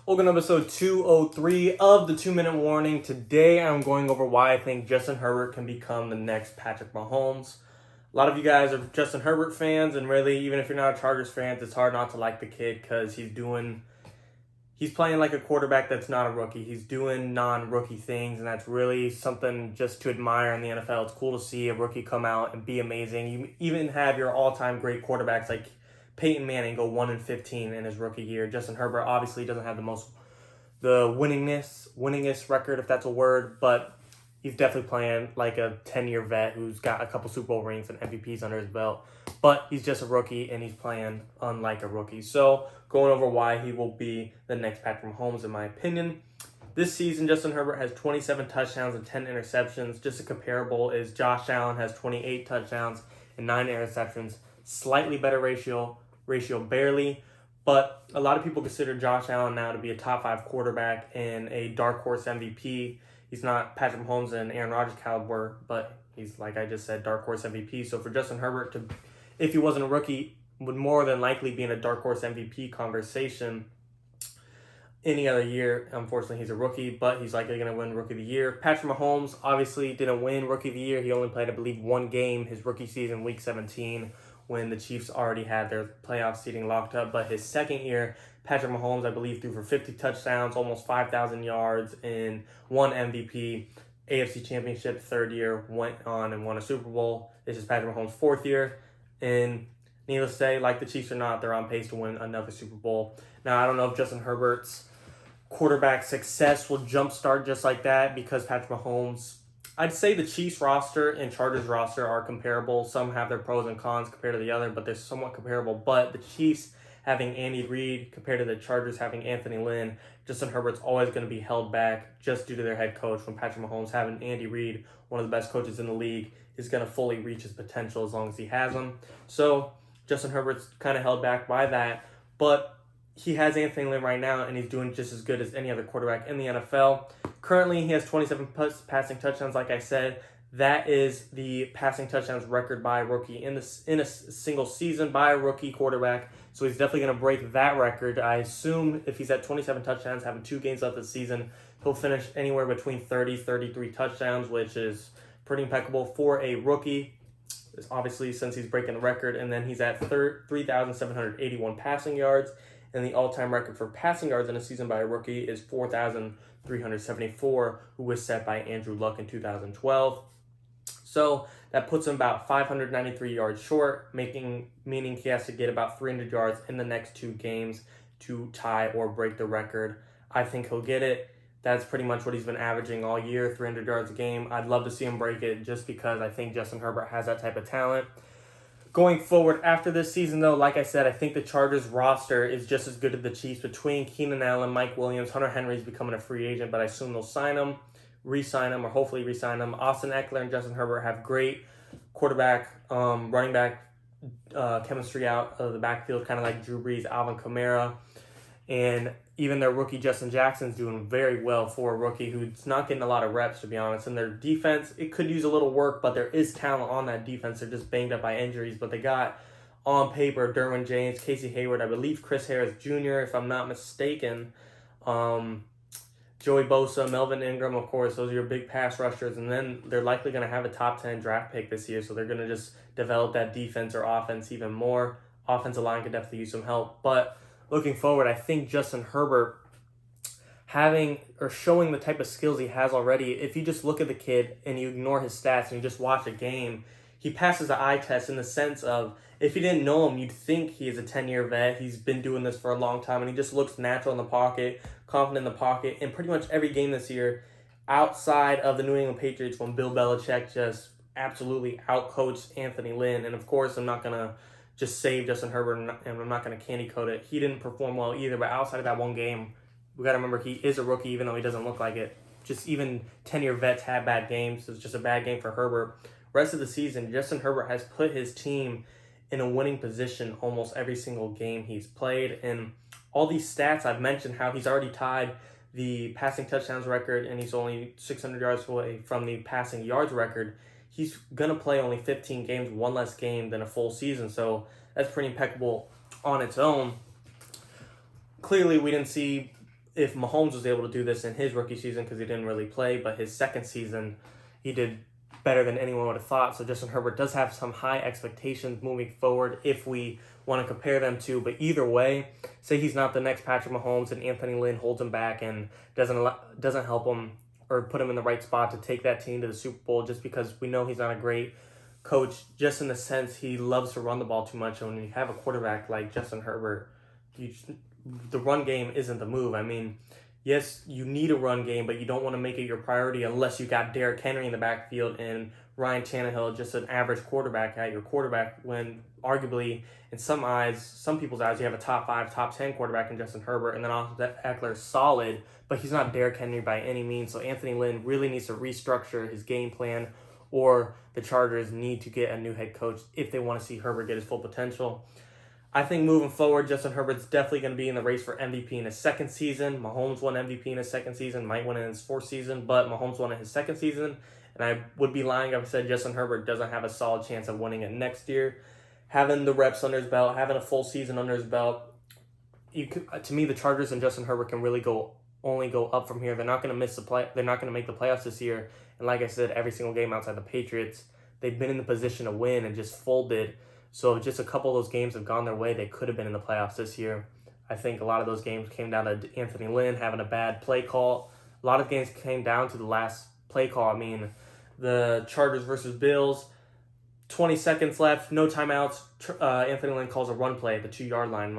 Welcome to episode 203 of the 2 Minute Warning. Today I'm going over why I think Justin Herbert can become the next Patrick Mahomes. A lot of you guys are Justin Herbert fans, and really, even if you're not a Chargers fan, it's hard not to like the kid because he's playing like a quarterback that's not a rookie. He's doing non-rookie things, and that's really something just to admire in the NFL. It's cool to see a rookie come out and be amazing. You even have your all-time great quarterbacks like Peyton Manning go 1-15 in his rookie year. Justin Herbert obviously doesn't have the winningest record, if that's a word, but he's definitely playing like a 10-year vet who's got a couple Super Bowl rings and MVPs under his belt. But he's just a rookie, and he's playing unlike a rookie. So going over why he will be the next Patrick Mahomes, in my opinion. This season, Justin Herbert has 27 touchdowns and 10 interceptions. Just a comparable is Josh Allen has 28 touchdowns and 9 interceptions. Slightly better ratio barely. But a lot of people consider Josh Allen now to be a top 5 quarterback and a dark horse MVP. He's not Patrick Mahomes and Aaron Rodgers caliber, but he's, like I just said, dark horse MVP. So for Justin Herbert to, if he wasn't a rookie, would more than likely be in a dark horse MVP conversation any other year. Unfortunately, he's a rookie, but he's likely going to win Rookie of the Year. Patrick Mahomes obviously didn't win Rookie of the Year. He only played, I believe, one game his rookie season, Week 17, when the Chiefs already had their playoff seeding locked up. But his second year, Patrick Mahomes, I believe, threw for 50 touchdowns, almost 5,000 yards, and won MVP. AFC Championship, third year, went on and won a Super Bowl. This is Patrick Mahomes' fourth year. And needless to say, like the Chiefs or not, they're on pace to win another Super Bowl. Now, I don't know if Justin Herbert's quarterback success will jumpstart just like that because Patrick Mahomes, I'd say the Chiefs roster and Chargers roster are comparable. Some have their pros and cons compared to the other, but they're somewhat comparable. But the Chiefs having Andy Reid compared to the Chargers having Anthony Lynn, Justin Herbert's always going to be held back just due to their head coach. When Patrick Mahomes having Andy Reid, one of the best coaches in the league, is going to fully reach his potential as long as he has him. So Justin Herbert's kind of held back by that, but he has Anthony Lynn right now, and he's doing just as good as any other quarterback in the NFL. Currently, he has 27 passing touchdowns, like I said. That is the passing touchdowns record by a rookie in a single season by a rookie quarterback. So he's definitely going to break that record. I assume if he's at 27 touchdowns, having 2 games left this season, he'll finish anywhere between 33 touchdowns, which is pretty impeccable for a rookie, obviously, since he's breaking the record. And then he's at 3,781 passing yards. And the all-time record for passing yards in a season by a rookie is 4,374, who was set by Andrew Luck in 2012. So that puts him about 593 yards short, meaning he has to get about 300 yards in the next 2 games to tie or break the record. I think he'll get it. That's pretty much what he's been averaging all year, 300 yards a game. I'd love to see him break it just because I think Justin Herbert has that type of talent. Going forward after this season, though, like I said, I think the Chargers roster is just as good as the Chiefs. Between Keenan Allen, Mike Williams, Hunter Henry's becoming a free agent, but I assume they'll sign him, re-sign him, or hopefully re-sign him. Austin Eckler and Justin Herbert have great quarterback, running back chemistry out of the backfield, kind of like Drew Brees, Alvin Kamara. And even their rookie Justin Jackson's doing very well for a rookie who's not getting a lot of reps, to be honest. And their defense, it could use a little work, but there is talent on that defense. They're just banged up by injuries. But they got, on paper, Derwin James, Casey Hayward, I believe Chris Harris Jr., if I'm not mistaken, Joey Bosa, Melvin Ingram, of course. Those are your big pass rushers. And then they're likely going to have a top 10 draft pick this year, so they're going to just develop that defense or offense even more. Offensive line could definitely use some help. But looking forward, I think Justin Herbert showing the type of skills he has already, if you just look at the kid and you ignore his stats and you just watch a game, he passes the eye test in the sense of, if you didn't know him, you'd think he is a 10-year vet. He's been doing this for a long time, and he just looks natural in the pocket, confident in the pocket. And pretty much every game this year, outside of the New England Patriots, when Bill Belichick just absolutely outcoached Anthony Lynn, and of course, I'm not going to just save Justin Herbert, and I'm not going to candy coat it. He didn't perform well either, but outside of that one game, we got to remember he is a rookie, even though he doesn't look like it. Just even 10-year vets have bad games, so it's just a bad game for Herbert. Rest of the season, Justin Herbert has put his team in a winning position almost every single game he's played, and all these stats I've mentioned, how he's already tied the passing touchdowns record, and he's only 600 yards away from the passing yards record. He's going to play only 15 games, one less game than a full season. So that's pretty impeccable on its own. Clearly, we didn't see if Mahomes was able to do this in his rookie season, because he didn't really play, but his second season, he did better than anyone would have thought. So Justin Herbert does have some high expectations moving forward if we want to compare them to. But either way, say he's not the next Patrick Mahomes and Anthony Lynn holds him back and doesn't help him or put him in the right spot to take that team to the Super Bowl, just because we know he's not a great coach, just in the sense he loves to run the ball too much. And when you have a quarterback like Justin Herbert, the run game isn't the move. I mean, yes, you need a run game, but you don't want to make it your priority unless you got Derrick Henry in the backfield and Ryan Tannehill, just an average quarterback at your quarterback, when arguably in some people's eyes, you have a top 5, top 10 quarterback in Justin Herbert, and then Austin Eckler is solid, but he's not Derrick Henry by any means. So Anthony Lynn really needs to restructure his game plan, or the Chargers need to get a new head coach if they want to see Herbert get his full potential. I think moving forward, Justin Herbert's definitely going to be in the race for MVP in his second season. Mahomes won MVP in his second season, might win in his fourth season, but Mahomes won in his second season. And I would be lying if I said Justin Herbert doesn't have a solid chance of winning it next year. Having the reps under his belt, having a full season under his belt, to me, the Chargers and Justin Herbert can really only go up from here. They're not going to miss the play. They're not going to make the playoffs this year. And like I said, every single game outside the Patriots, they've been in the position to win and just folded. So if just a couple of those games have gone their way, they could have been in the playoffs this year. I think a lot of those games came down to Anthony Lynn having a bad play call. A lot of games came down to the last play call. I mean, the Chargers versus Bills, 20 seconds left, no timeouts. Anthony Lynn calls a run play at the 2-yard line,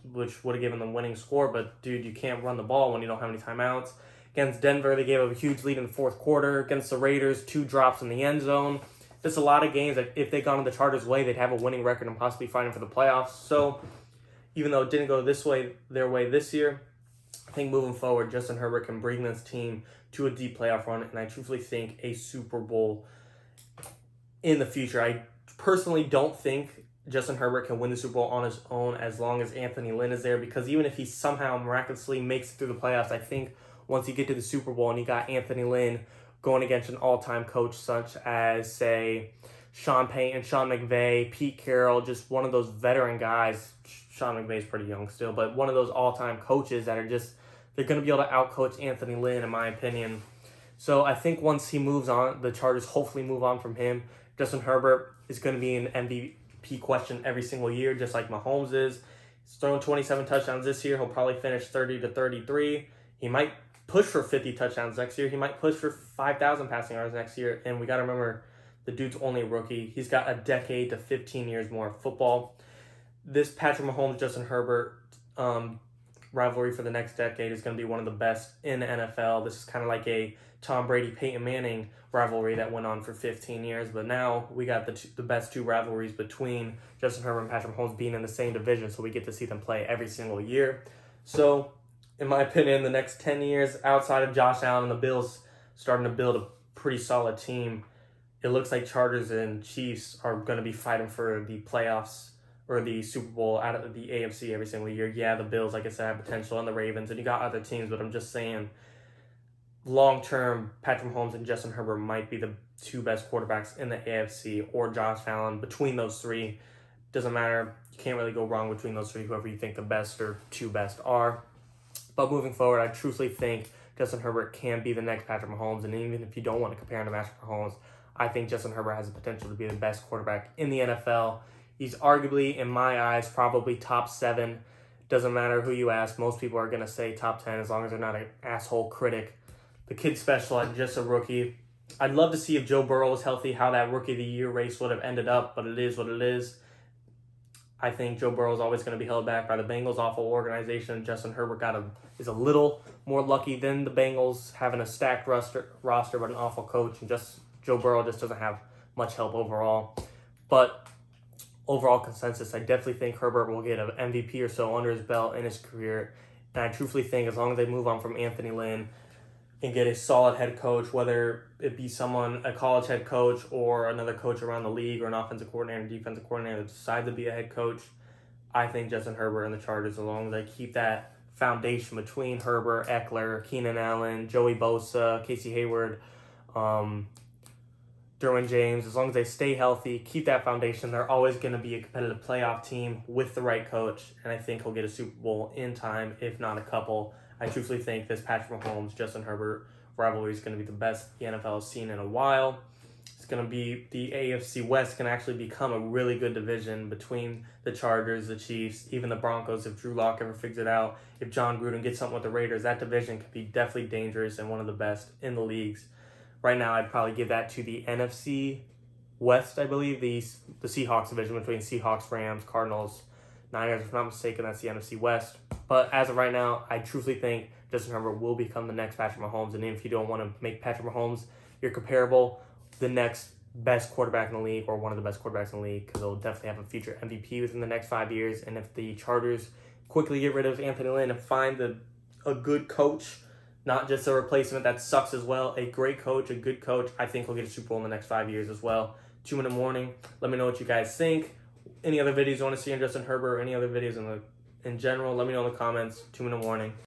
which would have given them winning score. But, dude, you can't run the ball when you don't have any timeouts. Against Denver, they gave up a huge lead in the fourth quarter. Against the Raiders, 2 drops in the end zone. Just a lot of games that if they gone the Chargers' way, they'd have a winning record and possibly fighting for the playoffs. So even though it didn't go their way this year, I think moving forward, Justin Herbert can bring this team to a deep playoff run, and I truthfully think a Super Bowl in the future. I personally don't think Justin Herbert can win the Super Bowl on his own as long as Anthony Lynn is there, because even if he somehow miraculously makes it through the playoffs, I think once you get to the Super Bowl and you got Anthony Lynn going against an all-time coach such as, say, Sean Payton, Sean McVay, Pete Carroll, just one of those veteran guys. Sean McVay's pretty young still, but one of those all-time coaches that are just, they're going to be able to out-coach Anthony Lynn, in my opinion. So I think once he moves on, the Chargers hopefully move on from him. Justin Herbert is going to be an MVP question every single year, just like Mahomes is. He's thrown 27 touchdowns this year. He'll probably finish 30 to 33. He might push for 50 touchdowns next year. He might push for 5,000 passing yards next year. And we got to remember, the dude's only a rookie. He's got a decade to 15 years more of football. This Patrick Mahomes, Justin Herbert rivalry for the next decade is going to be one of the best in the NFL. This is kind of like a Tom Brady, Peyton Manning rivalry that went on for 15 years. But now we got the best 2 rivalries between Justin Herbert and Patrick Mahomes being in the same division. So we get to see them play every single year. So in my opinion, the next 10 years, outside of Josh Allen and the Bills starting to build a pretty solid team, it looks like Chargers and Chiefs are going to be fighting for the playoffs or the Super Bowl out of the AFC every single year. Yeah, the Bills, like I said, have potential, and the Ravens, and you got other teams, but I'm just saying, long-term, Patrick Mahomes and Justin Herbert might be the 2 best quarterbacks in the AFC, or Josh Allen. Between those 3, doesn't matter. You can't really go wrong between those 3, whoever you think the best or 2 best are. But moving forward, I truthfully think Justin Herbert can be the next Patrick Mahomes. And even if you don't want to compare him to Patrick Mahomes, I think Justin Herbert has the potential to be the best quarterback in the NFL. He's arguably, in my eyes, probably top 7. Doesn't matter who you ask. Most people are going to say top 10 as long as they're not an asshole critic. The kid's special at just a rookie. I'd love to see if Joe Burrow was healthy, how that Rookie of the Year race would have ended up, but it is what it is. I think Joe Burrow is always going to be held back by the Bengals' awful organization. Justin Herbert is a little more lucky than the Bengals, having a stacked roster but an awful coach. And Joe Burrow just doesn't have much help overall. But overall consensus, I definitely think Herbert will get an MVP or so under his belt in his career. And I truthfully think as long as they move on from Anthony Lynn and get a solid head coach, whether it be a college head coach or another coach around the league or an offensive coordinator, defensive coordinator that decides to be a head coach, I think Justin Herbert and the Chargers, as long as they keep that foundation between Herbert, Eckler, Keenan Allen, Joey Bosa, Casey Hayward, Derwin James, as long as they stay healthy, keep that foundation, they're always going to be a competitive playoff team with the right coach, and I think he'll get a Super Bowl in time, if not a couple. I truthfully think this Patrick Mahomes, Justin Herbert rivalry is going to be the best the NFL has seen in a while. It's going to be the AFC West can actually become a really good division between the Chargers, the Chiefs, even the Broncos. If Drew Lock ever figures it out, if John Gruden gets something with the Raiders, that division could be definitely dangerous and one of the best in the leagues. Right now, I'd probably give that to the NFC West, I believe, the Seahawks division between Seahawks, Rams, Cardinals, Niners. If I'm not mistaken, that's the NFC West. But as of right now, I truthfully think Justin Herbert will become the next Patrick Mahomes. And if you don't want to make Patrick Mahomes your comparable, the next best quarterback in the league or one of the best quarterbacks in the league, because they'll definitely have a future MVP within the next 5 years. And if the Chargers quickly get rid of Anthony Lynn and find a good coach, not just a replacement that sucks as well, a great coach, a good coach, I think he'll get a Super Bowl in the next 5 years as well. 2 Minute Warning. Let me know what you guys think. Any other videos you want to see on Justin Herbert or any other videos in general, let me know in the comments. 2 Minute Warning.